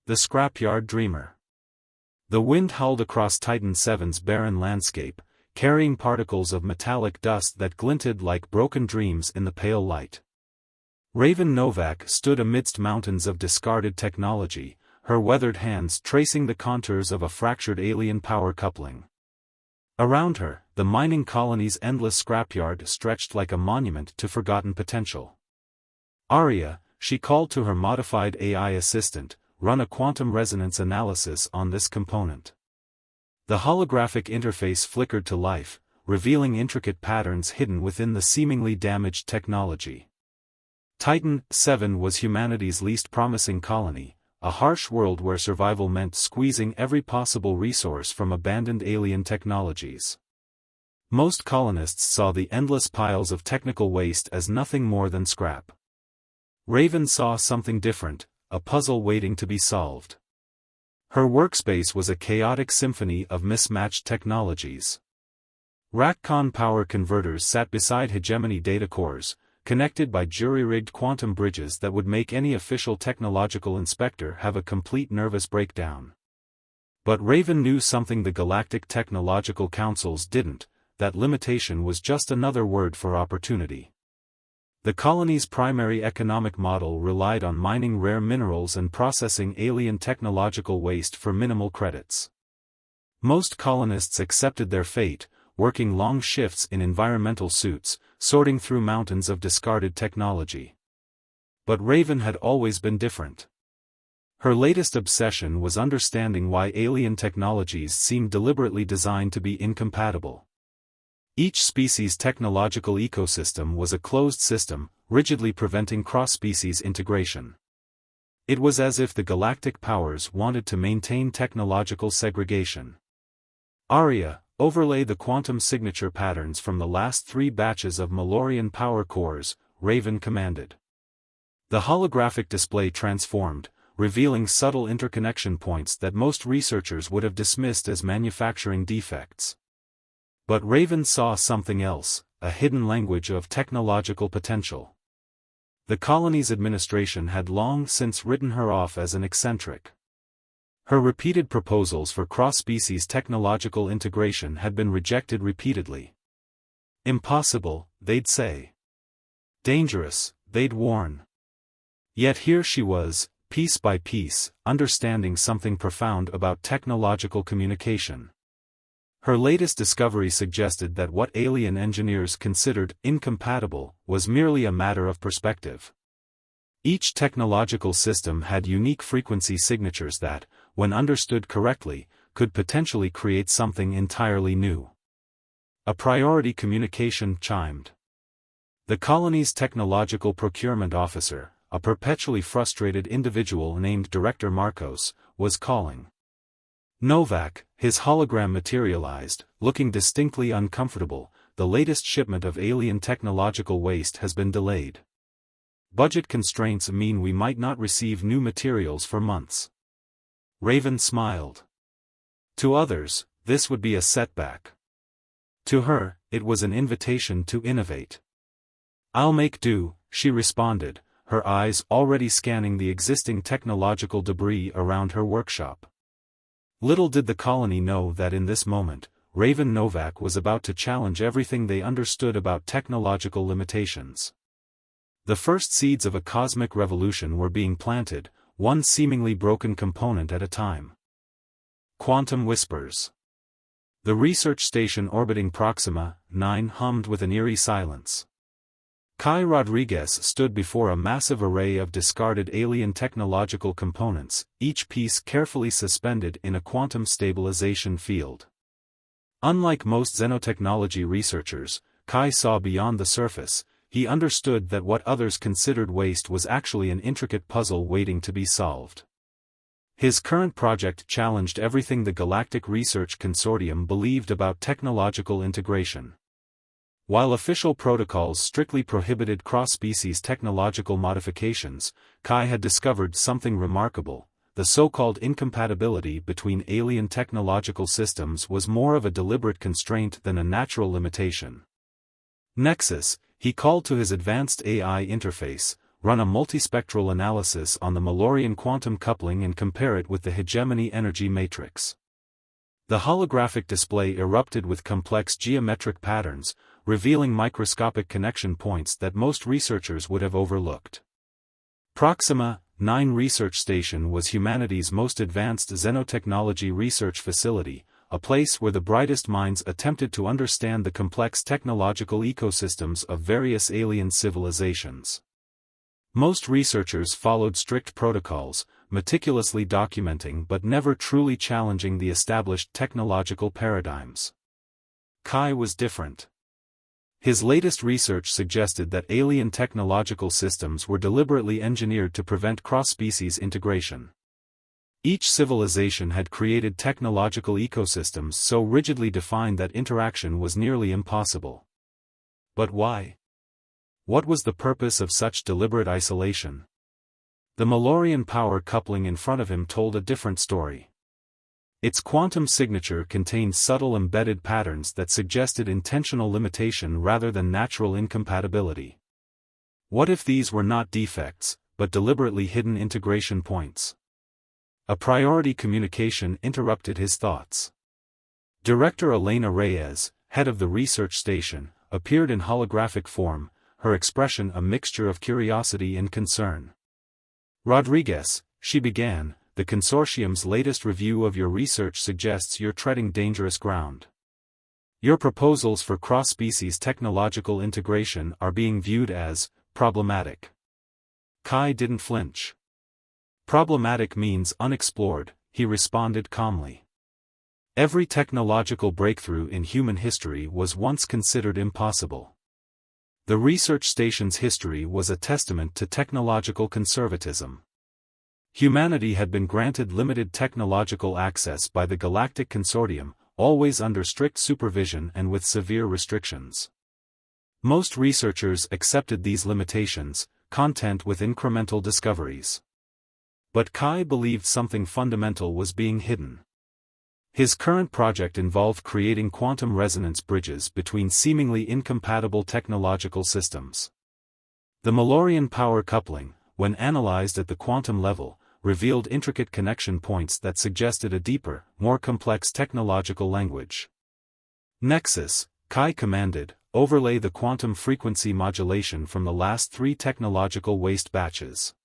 The Scrapyard Dreamer. The wind howled across Titan VII's barren landscape, carrying particles of metallic dust that glinted like broken dreams in the pale light. Raven Novak stood amidst mountains of discarded technology, her weathered hands tracing the contours of a fractured alien power coupling. Around her, the mining colony's endless scrapyard stretched like a monument to forgotten potential. Arya, she called to her modified AI assistant, run a quantum resonance analysis on this component. The holographic interface flickered to life, revealing intricate patterns hidden within the seemingly damaged technology. Titan VII was humanity's least promising colony, a harsh world where survival meant squeezing every possible resource from abandoned alien technologies. Most colonists saw the endless piles of technical waste as nothing more than scrap. Raven saw something different, a puzzle waiting to be solved. Her workspace was a chaotic symphony of mismatched technologies. Rackcon power converters sat beside hegemony data cores, connected by jury-rigged quantum bridges that would make any official technological inspector have a complete nervous breakdown. But Raven knew something the Galactic Technological Councils didn't, that limitation was just another word for opportunity. The colony's primary economic model relied on mining rare minerals and processing alien technological waste for minimal credits. Most colonists accepted their fate, working long shifts in environmental suits, sorting through mountains of discarded technology. But Raven had always been different. Her latest obsession was understanding why alien technologies seemed deliberately designed to be incompatible. Each species' technological ecosystem was a closed system, rigidly preventing cross-species integration. It was as if the galactic powers wanted to maintain technological segregation. Arya, overlay the quantum signature patterns from the last 3 batches of Malorian power cores, Raven commanded. The holographic display transformed, revealing subtle interconnection points that most researchers would have dismissed as manufacturing defects. But Raven saw something else, a hidden language of technological potential. The colony's administration had long since written her off as an eccentric. Her repeated proposals for cross-species technological integration had been rejected repeatedly. Impossible, they'd say. Dangerous, they'd warn. Yet here she was, piece by piece, understanding something profound about technological communication. Her latest discovery suggested that what alien engineers considered incompatible was merely a matter of perspective. Each technological system had unique frequency signatures that, when understood correctly, could potentially create something entirely new. A priority communication chimed. The colony's technological procurement officer, a perpetually frustrated individual named Director Marcos, was calling. Novak, his hologram materialized, looking distinctly uncomfortable. The latest shipment of alien technological waste has been delayed. Budget constraints mean we might not receive new materials for months. Raven smiled. To others, this would be a setback. To her, it was an invitation to innovate. I'll make do, she responded, her eyes already scanning the existing technological debris around her workshop. Little did the colony know that in this moment, Raven Novak was about to challenge everything they understood about technological limitations. The first seeds of a cosmic revolution were being planted, one seemingly broken component at a time. Quantum whispers. The research station orbiting Proxima 9 hummed with an eerie silence. Kai Rodriguez stood before a massive array of discarded alien technological components, each piece carefully suspended in a quantum stabilization field. Unlike most xenotechnology researchers, Kai saw beyond the surface. He understood that what others considered waste was actually an intricate puzzle waiting to be solved. His current project challenged everything the Galactic Research Consortium believed about technological integration. While official protocols strictly prohibited cross-species technological modifications, Kai had discovered something remarkable. The so-called incompatibility between alien technological systems was more of a deliberate constraint than a natural limitation. Nexus, he called to his advanced AI interface, run a multispectral analysis on the Mallorean quantum coupling and compare it with the hegemony energy matrix. The holographic display erupted with complex geometric patterns, revealing microscopic connection points that most researchers would have overlooked. Proxima 9 Research Station was humanity's most advanced xenotechnology research facility, a place where the brightest minds attempted to understand the complex technological ecosystems of various alien civilizations. Most researchers followed strict protocols, meticulously documenting but never truly challenging the established technological paradigms. Kai was different. His latest research suggested that alien technological systems were deliberately engineered to prevent cross-species integration. Each civilization had created technological ecosystems so rigidly defined that interaction was nearly impossible. But why? What was the purpose of such deliberate isolation? The Mallorean power coupling in front of him told a different story. Its quantum signature contained subtle embedded patterns that suggested intentional limitation rather than natural incompatibility. What if these were not defects, but deliberately hidden integration points? A priority communication interrupted his thoughts. Director Elena Reyes, head of the research station, appeared in holographic form, her expression a mixture of curiosity and concern. Rodriguez, she began, the consortium's latest review of your research suggests you're treading dangerous ground. Your proposals for cross-species technological integration are being viewed as problematic. Kai didn't flinch. Problematic means unexplored, he responded calmly. Every technological breakthrough in human history was once considered impossible. The research station's history was a testament to technological conservatism. Humanity had been granted limited technological access by the Galactic Consortium, always under strict supervision and with severe restrictions. Most researchers accepted these limitations, content with incremental discoveries. But Kai believed something fundamental was being hidden. His current project involved creating quantum resonance bridges between seemingly incompatible technological systems. The Mallorean power coupling, when analyzed at the quantum level, revealed intricate connection points that suggested a deeper, more complex technological language. Nexus, Kai commanded, overlay the quantum frequency modulation from the last 3 technological waste batches.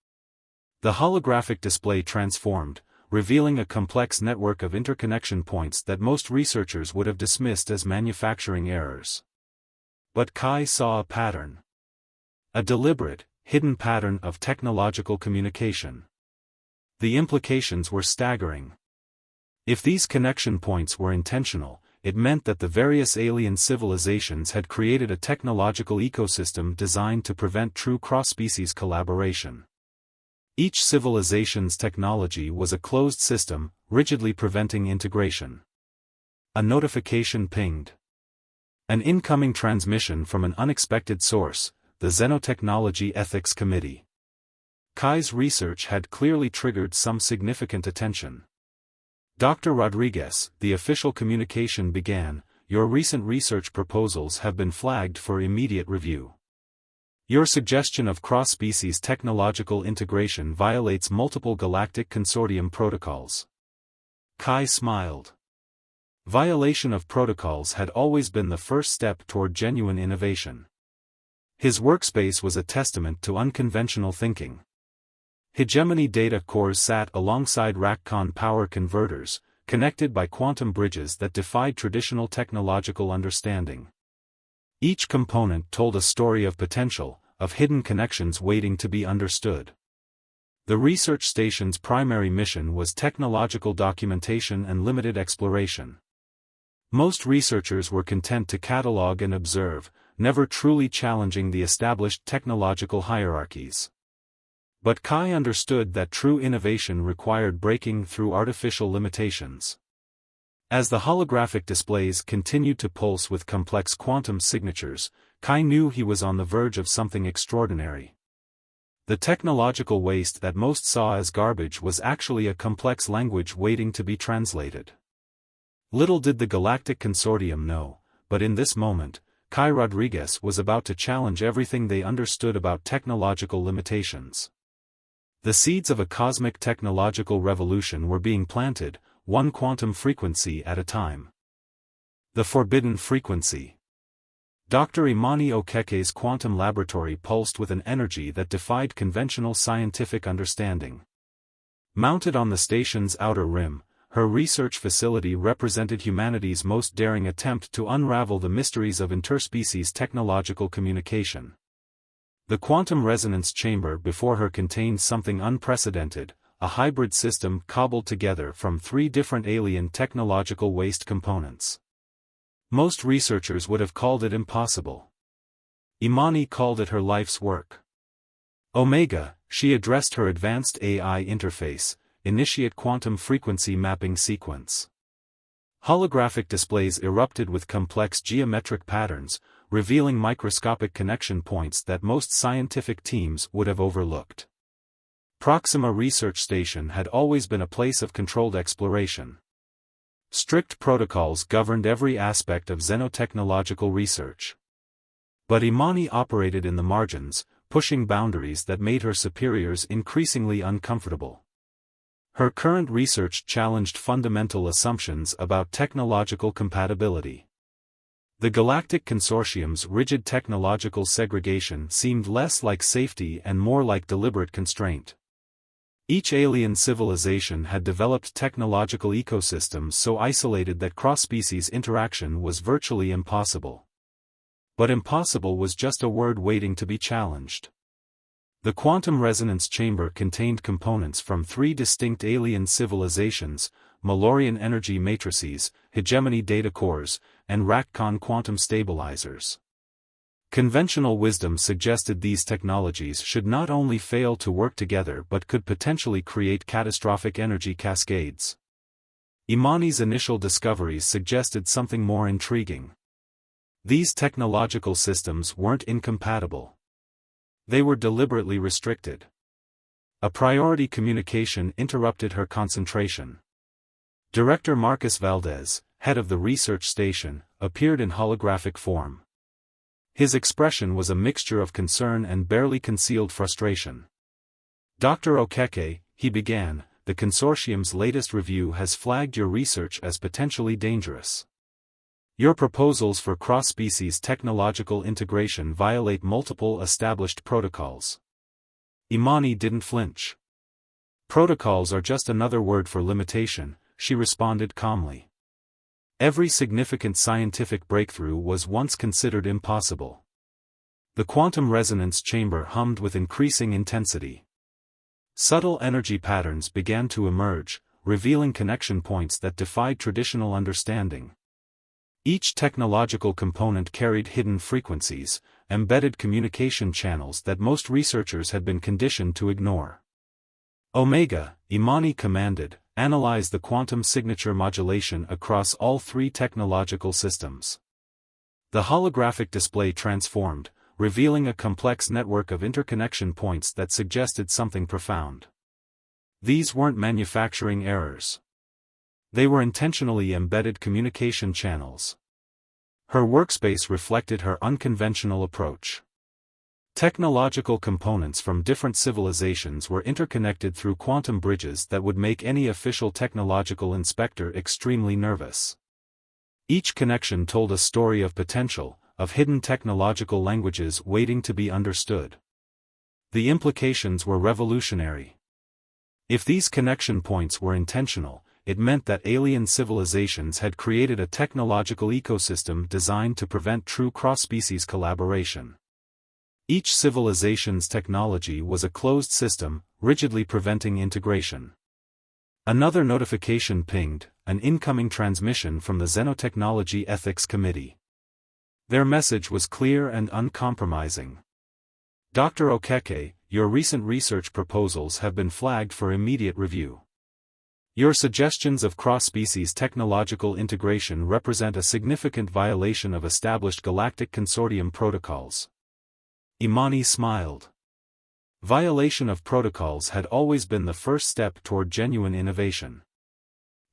The holographic display transformed, revealing a complex network of interconnection points that most researchers would have dismissed as manufacturing errors. But Kai saw a pattern. A deliberate, hidden pattern of technological communication. The implications were staggering. If these connection points were intentional, it meant that the various alien civilizations had created a technological ecosystem designed to prevent true cross-species collaboration. Each civilization's technology was a closed system, rigidly preventing integration. A notification pinged. An incoming transmission from an unexpected source, the Xenotechnology Ethics Committee. Kai's research had clearly triggered some significant attention. Dr. Rodriguez, the official communication began, your recent research proposals have been flagged for immediate review. Your suggestion of cross-species technological integration violates multiple Galactic Consortium protocols. Kai smiled. Violation of protocols had always been the first step toward genuine innovation. His workspace was a testament to unconventional thinking. Hegemony data cores sat alongside RACCON power converters, connected by quantum bridges that defied traditional technological understanding. Each component told a story of potential, of hidden connections waiting to be understood. The research station's primary mission was technological documentation and limited exploration. Most researchers were content to catalog and observe, never truly challenging the established technological hierarchies. But Kai understood that true innovation required breaking through artificial limitations. As the holographic displays continued to pulse with complex quantum signatures, Kai knew he was on the verge of something extraordinary. The technological waste that most saw as garbage was actually a complex language waiting to be translated. Little did the Galactic Consortium know, but in this moment, Kai Rodriguez was about to challenge everything they understood about technological limitations. The seeds of a cosmic technological revolution were being planted, one quantum frequency at a time. The forbidden frequency. Dr. Imani Okeke's quantum laboratory pulsed with an energy that defied conventional scientific understanding. Mounted on the station's outer rim, her research facility represented humanity's most daring attempt to unravel the mysteries of interspecies technological communication. The quantum resonance chamber before her contained something unprecedented, a hybrid system cobbled together from 3 different alien technological waste components. Most researchers would have called it impossible. Imani called it her life's work. Omega, she addressed her advanced AI interface, initiate quantum frequency mapping sequence. Holographic displays erupted with complex geometric patterns, revealing microscopic connection points that most scientific teams would have overlooked. Proxima Research Station had always been a place of controlled exploration. Strict protocols governed every aspect of xenotechnological research. But Imani operated in the margins, pushing boundaries that made her superiors increasingly uncomfortable. Her current research challenged fundamental assumptions about technological compatibility. The Galactic Consortium's rigid technological segregation seemed less like safety and more like deliberate constraint. Each alien civilization had developed technological ecosystems so isolated that cross-species interaction was virtually impossible. But impossible was just a word waiting to be challenged. The quantum resonance chamber contained components from 3 distinct alien civilizations, Malorian energy matrices, hegemony data cores, and RACCON quantum stabilizers. Conventional wisdom suggested these technologies should not only fail to work together but could potentially create catastrophic energy cascades. Imani's initial discoveries suggested something more intriguing. These technological systems weren't incompatible. They were deliberately restricted. A priority communication interrupted her concentration. Director Marcus Valdez, head of the research station, appeared in holographic form. His expression was a mixture of concern and barely concealed frustration. Dr. Okeke, he began, the consortium's latest review has flagged your research as potentially dangerous. Your proposals for cross-species technological integration violate multiple established protocols. Imani didn't flinch. Protocols are just another word for limitation, she responded calmly. Every significant scientific breakthrough was once considered impossible. The quantum resonance chamber hummed with increasing intensity. Subtle energy patterns began to emerge, revealing connection points that defied traditional understanding. Each technological component carried hidden frequencies, embedded communication channels that most researchers had been conditioned to ignore. Omega, Imani commanded, analyze the quantum signature modulation across all 3 technological systems. The holographic display transformed, revealing a complex network of interconnection points that suggested something profound. These weren't manufacturing errors. They were intentionally embedded communication channels. Her workspace reflected her unconventional approach. Technological components from different civilizations were interconnected through quantum bridges that would make any official technological inspector extremely nervous. Each connection told a story of potential, of hidden technological languages waiting to be understood. The implications were revolutionary. If these connection points were intentional, it meant that alien civilizations had created a technological ecosystem designed to prevent true cross-species collaboration. Each civilization's technology was a closed system, rigidly preventing integration. Another notification pinged, an incoming transmission from the Xenotechnology Ethics Committee. Their message was clear and uncompromising. Dr. Okeke, your recent research proposals have been flagged for immediate review. Your suggestions of cross-species technological integration represent a significant violation of established Galactic Consortium protocols. Imani smiled. Violation of protocols had always been the first step toward genuine innovation.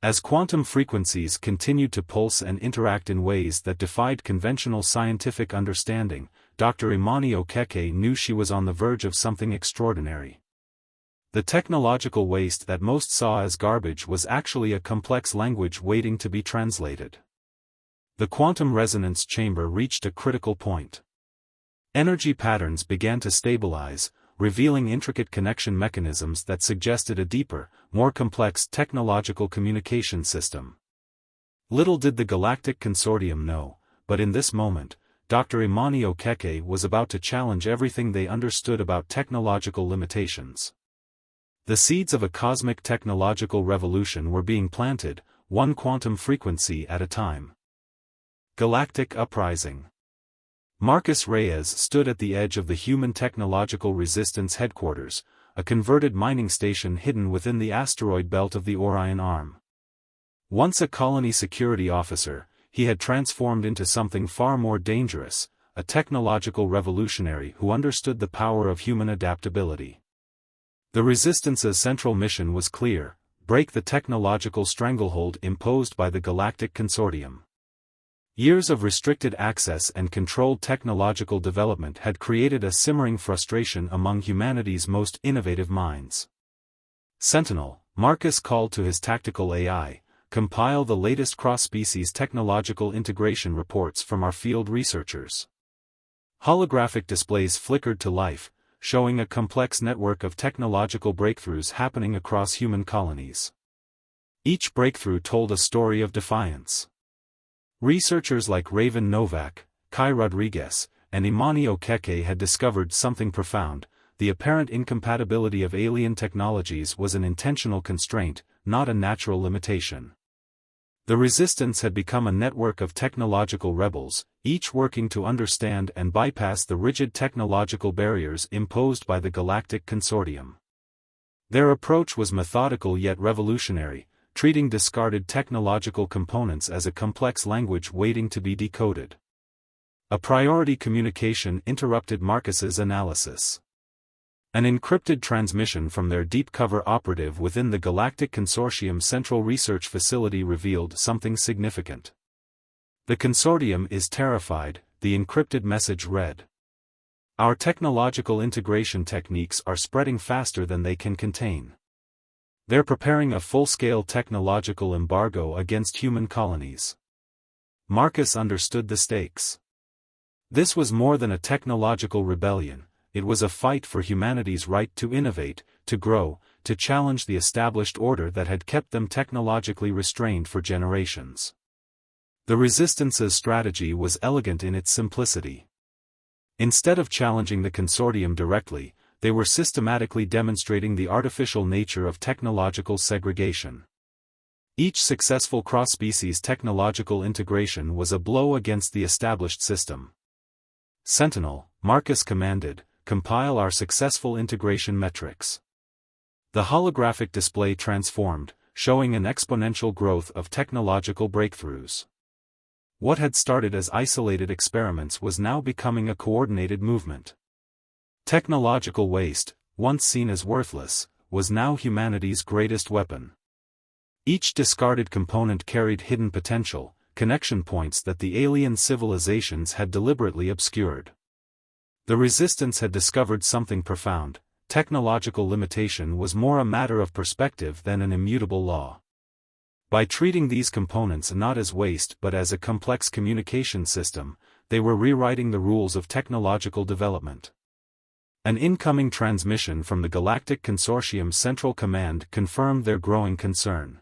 As quantum frequencies continued to pulse and interact in ways that defied conventional scientific understanding, Dr. Imani Okeke knew she was on the verge of something extraordinary. The technological waste that most saw as garbage was actually a complex language waiting to be translated. The quantum resonance chamber reached a critical point. Energy patterns began to stabilize, revealing intricate connection mechanisms that suggested a deeper, more complex technological communication system. Little did the Galactic Consortium know, but in this moment, Dr. Imani Okeke was about to challenge everything they understood about technological limitations. The seeds of a cosmic technological revolution were being planted, one quantum frequency at a time. Galactic Uprising. Marcus Reyes stood at the edge of the Human Technological Resistance headquarters, a converted mining station hidden within the asteroid belt of the Orion Arm. Once a colony security officer, he had transformed into something far more dangerous, a technological revolutionary who understood the power of human adaptability. The Resistance's central mission was clear: break the technological stranglehold imposed by the Galactic Consortium. Years of restricted access and controlled technological development had created a simmering frustration among humanity's most innovative minds. Sentinel, Marcus called to his tactical AI, compile the latest cross-species technological integration reports from our field researchers. Holographic displays flickered to life, showing a complex network of technological breakthroughs happening across human colonies. Each breakthrough told a story of defiance. Researchers like Raven Novak, Kai Rodriguez, and Imani Okeke had discovered something profound: the apparent incompatibility of alien technologies was an intentional constraint, not a natural limitation. The Resistance had become a network of technological rebels, each working to understand and bypass the rigid technological barriers imposed by the Galactic Consortium. Their approach was methodical yet revolutionary, treating discarded technological components as a complex language waiting to be decoded. A priority communication interrupted Marcus's analysis. An encrypted transmission from their deep-cover operative within the Galactic Consortium Central Research Facility revealed something significant. "The Consortium is terrified," the encrypted message read. "Our technological integration techniques are spreading faster than they can contain. They're preparing a full-scale technological embargo against human colonies." Marcus understood the stakes. This was more than a technological rebellion, it was a fight for humanity's right to innovate, to grow, to challenge the established order that had kept them technologically restrained for generations. The Resistance's strategy was elegant in its simplicity. Instead of challenging the Consortium directly, they were systematically demonstrating the artificial nature of technological segregation. Each successful cross-species technological integration was a blow against the established system. "Sentinel," Marcus commanded, "compile our successful integration metrics." The holographic display transformed, showing an exponential growth of technological breakthroughs. What had started as isolated experiments was now becoming a coordinated movement. Technological waste, once seen as worthless, was now humanity's greatest weapon. Each discarded component carried hidden potential, connection points that the alien civilizations had deliberately obscured. The Resistance had discovered something profound: technological limitation was more a matter of perspective than an immutable law. By treating these components not as waste but as a complex communication system, they were rewriting the rules of technological development. An incoming transmission from the Galactic Consortium Central Command confirmed their growing concern.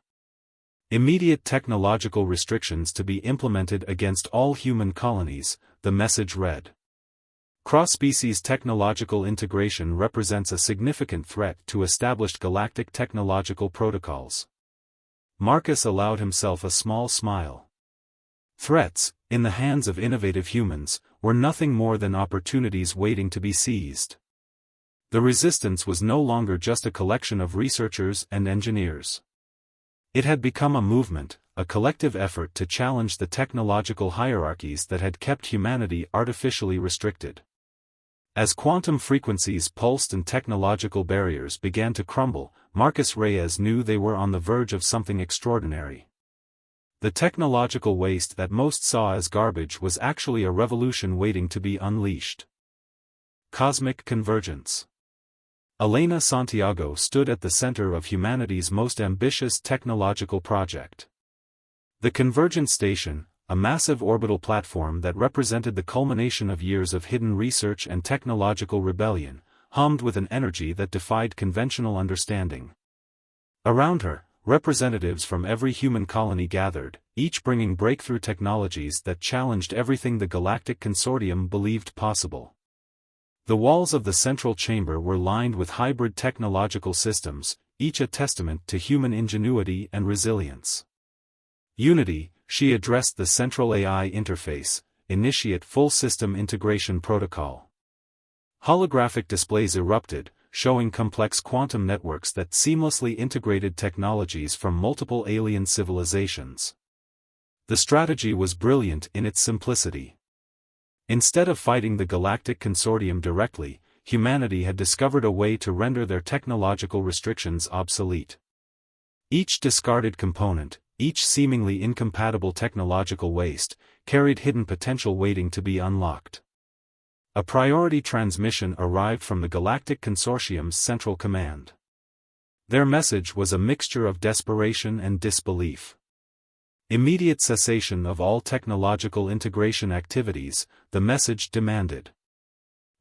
Immediate technological restrictions to be implemented against all human colonies, the message read. Cross-species technological integration represents a significant threat to established galactic technological protocols. Marcus allowed himself a small smile. Threats, in the hands of innovative humans, were nothing more than opportunities waiting to be seized. The Resistance was no longer just a collection of researchers and engineers. It had become a movement, a collective effort to challenge the technological hierarchies that had kept humanity artificially restricted. As quantum frequencies pulsed and technological barriers began to crumble, Marcus Reyes knew they were on the verge of something extraordinary. The technological waste that most saw as garbage was actually a revolution waiting to be unleashed. Cosmic convergence. Elena Santiago stood at the center of humanity's most ambitious technological project. The Convergence Station, a massive orbital platform that represented the culmination of years of hidden research and technological rebellion, hummed with an energy that defied conventional understanding. Around her, representatives from every human colony gathered, each bringing breakthrough technologies that challenged everything the Galactic Consortium believed possible. The walls of the central chamber were lined with hybrid technological systems, each a testament to human ingenuity and resilience. Unity, she addressed the central AI interface, initiate full system integration protocol. Holographic displays erupted, showing complex quantum networks that seamlessly integrated technologies from multiple alien civilizations. The strategy was brilliant in its simplicity. Instead of fighting the Galactic Consortium directly, humanity had discovered a way to render their technological restrictions obsolete. Each discarded component, each seemingly incompatible technological waste, carried hidden potential waiting to be unlocked. A priority transmission arrived from the Galactic Consortium's Central Command. Their message was a mixture of desperation and disbelief. Immediate cessation of all technological integration activities, the message demanded.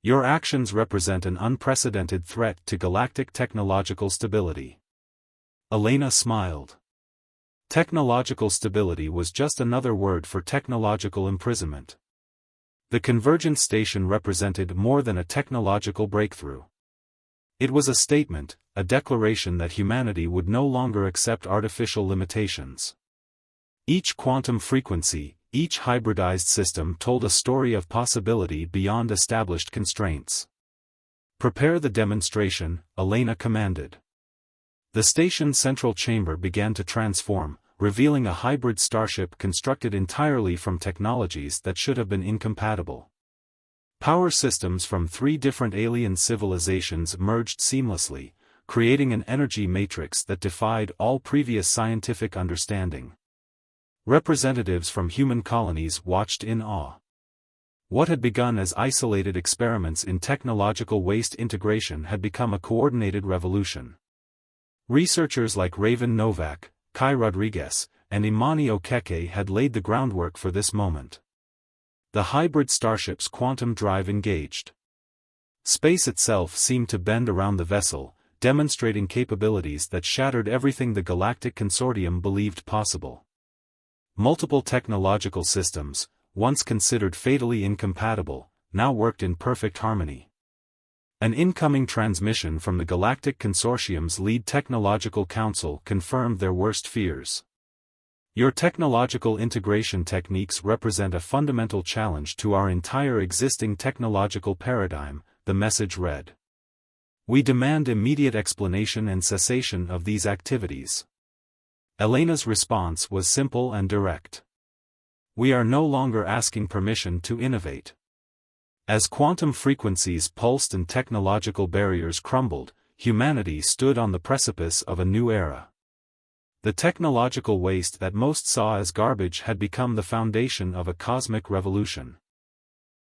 Your actions represent an unprecedented threat to galactic technological stability. Elena smiled. Technological stability was just another word for technological imprisonment. The Convergence Station represented more than a technological breakthrough. It was a statement, a declaration that humanity would no longer accept artificial limitations. Each quantum frequency, each hybridized system told a story of possibility beyond established constraints. Prepare the demonstration, Elena commanded. The station's central chamber began to transform, revealing a hybrid starship constructed entirely from technologies that should have been incompatible. Power systems from 3 different alien civilizations merged seamlessly, creating an energy matrix that defied all previous scientific understanding. Representatives from human colonies watched in awe. What had begun as isolated experiments in technological waste integration had become a coordinated revolution. Researchers like Raven Novak, Kai Rodriguez, and Imani Okeke had laid the groundwork for this moment. The hybrid starship's quantum drive engaged. Space itself seemed to bend around the vessel, demonstrating capabilities that shattered everything the Galactic Consortium believed possible. Multiple technological systems, once considered fatally incompatible, now worked in perfect harmony. An incoming transmission from the Galactic Consortium's lead technological council confirmed their worst fears. Your technological integration techniques represent a fundamental challenge to our entire existing technological paradigm, the message read. We demand immediate explanation and cessation of these activities. Elena's response was simple and direct. We are no longer asking permission to innovate. As quantum frequencies pulsed and technological barriers crumbled, humanity stood on the precipice of a new era. The technological waste that most saw as garbage had become the foundation of a cosmic revolution.